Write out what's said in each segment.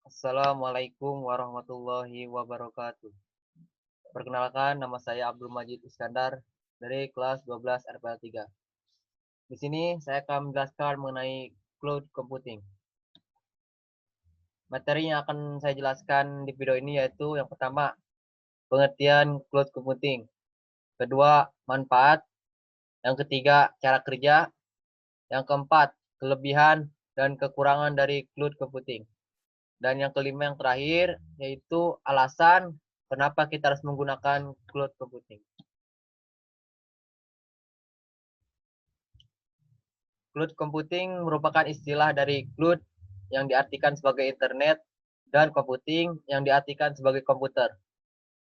Assalamualaikum warahmatullahi wabarakatuh. Perkenalkan, nama saya Abdul Majid Iskandar dari kelas 12 RPL 3. Di sini saya akan menjelaskan mengenai cloud computing. Materi yang akan saya jelaskan di video ini yaitu yang pertama, pengertian cloud computing. Kedua, manfaat. Yang ketiga, cara kerja. Yang keempat, kelebihan dan kekurangan dari cloud computing. Dan yang kelima yang terakhir yaitu alasan kenapa kita harus menggunakan cloud computing. Cloud computing merupakan istilah dari cloud yang diartikan sebagai internet dan computing yang diartikan sebagai komputer.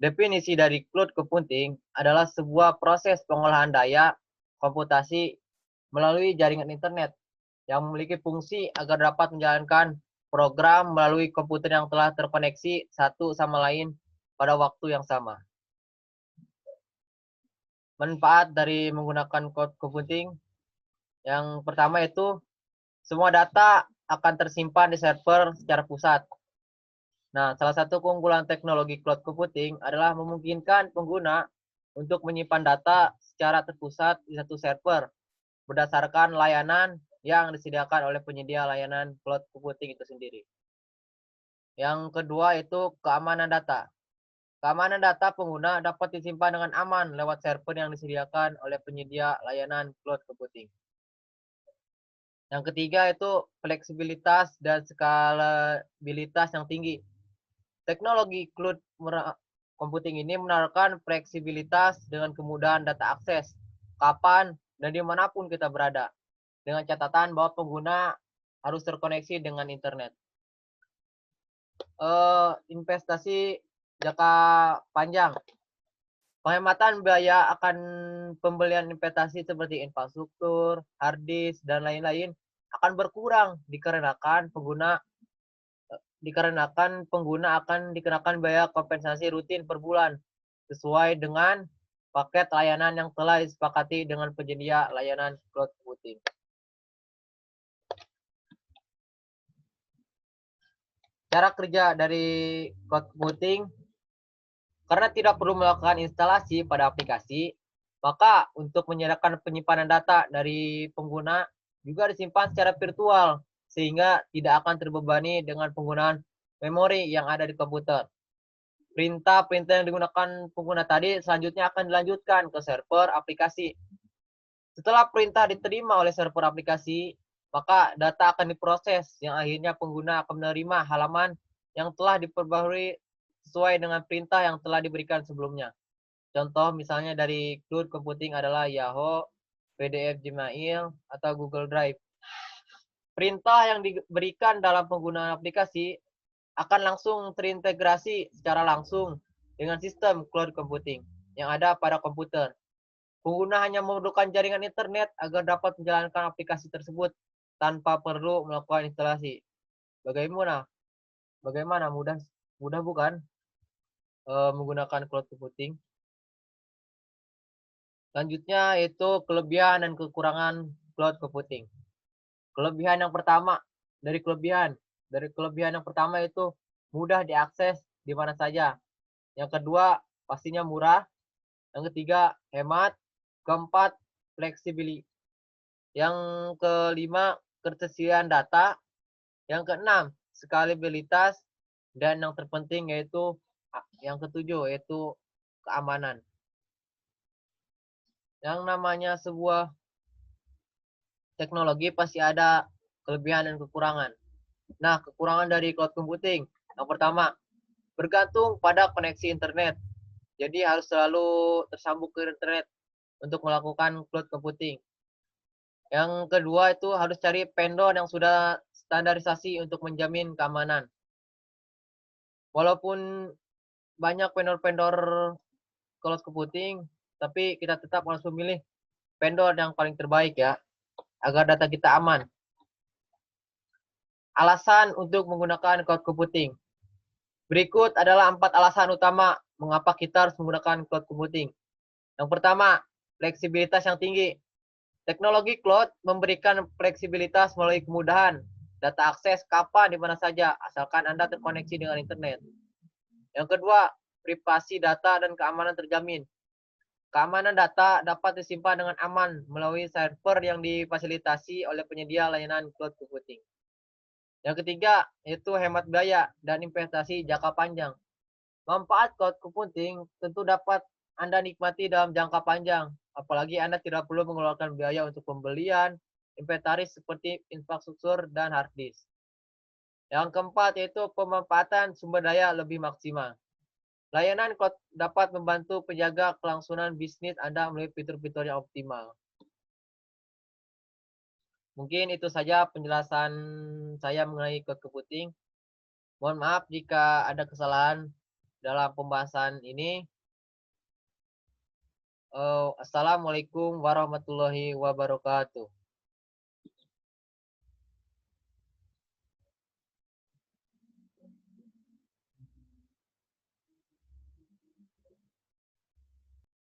Definisi dari cloud computing adalah sebuah proses pengolahan daya komputasi melalui jaringan internet yang memiliki fungsi agar dapat menjalankan program melalui komputer yang telah terkoneksi satu sama lain pada waktu yang sama. Manfaat dari menggunakan cloud computing yang pertama itu semua data akan tersimpan di server secara pusat. Nah, salah satu keunggulan teknologi cloud computing adalah memungkinkan pengguna untuk menyimpan data secara terpusat di satu server berdasarkan layanan yang disediakan oleh penyedia layanan cloud computing itu sendiri. Yang kedua itu keamanan data. Keamanan data pengguna dapat disimpan dengan aman lewat server yang disediakan oleh penyedia layanan cloud computing. Yang ketiga itu fleksibilitas dan skalabilitas yang tinggi. Teknologi cloud computing ini menawarkan fleksibilitas dengan kemudahan data akses kapan dan dimanapun kita berada. Dengan catatan bahwa pengguna harus terkoneksi dengan internet. Investasi jangka panjang. Penghematan biaya akan pembelian investasi seperti infrastruktur, hard disk, dan lain-lain akan berkurang dikarenakan pengguna akan dikenakan biaya kompensasi rutin per bulan sesuai dengan paket layanan yang telah disepakati dengan penyedia layanan cloud computing. Cara kerja dari cloud computing, karena tidak perlu melakukan instalasi pada aplikasi, maka untuk menyediakan penyimpanan data dari pengguna juga disimpan secara virtual, sehingga tidak akan terbebani dengan penggunaan memori yang ada di komputer. Perintah-perintah yang digunakan pengguna tadi selanjutnya akan dilanjutkan ke server aplikasi. Setelah perintah diterima oleh server aplikasi, maka data akan diproses, yang akhirnya pengguna akan menerima halaman yang telah diperbarui sesuai dengan perintah yang telah diberikan sebelumnya. Contoh misalnya dari cloud computing adalah Yahoo, PDF Gmail, atau Google Drive. Perintah yang diberikan dalam penggunaan aplikasi akan langsung terintegrasi secara langsung dengan sistem cloud computing yang ada pada komputer. Pengguna hanya memerlukan jaringan internet agar dapat menjalankan aplikasi tersebut tanpa perlu melakukan instalasi. Bagaimana? Bagaimana? Mudah bukan menggunakan cloud computing? Selanjutnya itu kelebihan dan kekurangan cloud computing. Kelebihan yang pertama, dari kelebihan yang pertama itu mudah diakses di mana saja. Yang kedua, pastinya murah. Yang ketiga, hemat. Keempat, fleksibilitas. Yang kelima, ketersediaan data. Yang keenam, skalabilitas. Dan yang terpenting yaitu yang ketujuh, yaitu keamanan. Yang namanya sebuah teknologi pasti ada kelebihan dan kekurangan. Nah, kekurangan dari cloud computing. Yang pertama, bergantung pada koneksi internet. Jadi harus selalu tersambung ke internet untuk melakukan cloud computing. Yang kedua itu harus cari vendor yang sudah standarisasi untuk menjamin keamanan. Walaupun banyak vendor-vendor cloud computing, tapi kita tetap harus memilih vendor yang paling terbaik ya, agar data kita aman. Alasan untuk menggunakan cloud computing. Berikut adalah 4 alasan utama mengapa kita harus menggunakan cloud computing. Yang pertama, fleksibilitas yang tinggi. Teknologi cloud memberikan fleksibilitas melalui kemudahan Data akses kapan di mana saja, asalkan Anda terkoneksi dengan internet. Yang kedua, privasi data dan keamanan terjamin. Keamanan data dapat disimpan dengan aman melalui server yang difasilitasi oleh penyedia layanan cloud computing. Yang ketiga, yaitu hemat biaya dan investasi jangka panjang. Manfaat cloud computing tentu dapat Anda nikmati dalam jangka panjang, apalagi Anda tidak perlu mengeluarkan biaya untuk pembelian, inventaris seperti infrastruktur dan hard disk. Yang keempat yaitu pemanfaatan sumber daya lebih maksimal. Layanan cloud dapat membantu penjaga kelangsungan bisnis Anda melalui fitur-fitur yang optimal. Mungkin itu saja penjelasan saya mengenai cloud computing. Mohon maaf jika ada kesalahan dalam pembahasan ini. Assalamualaikum warahmatullahi wabarakatuh.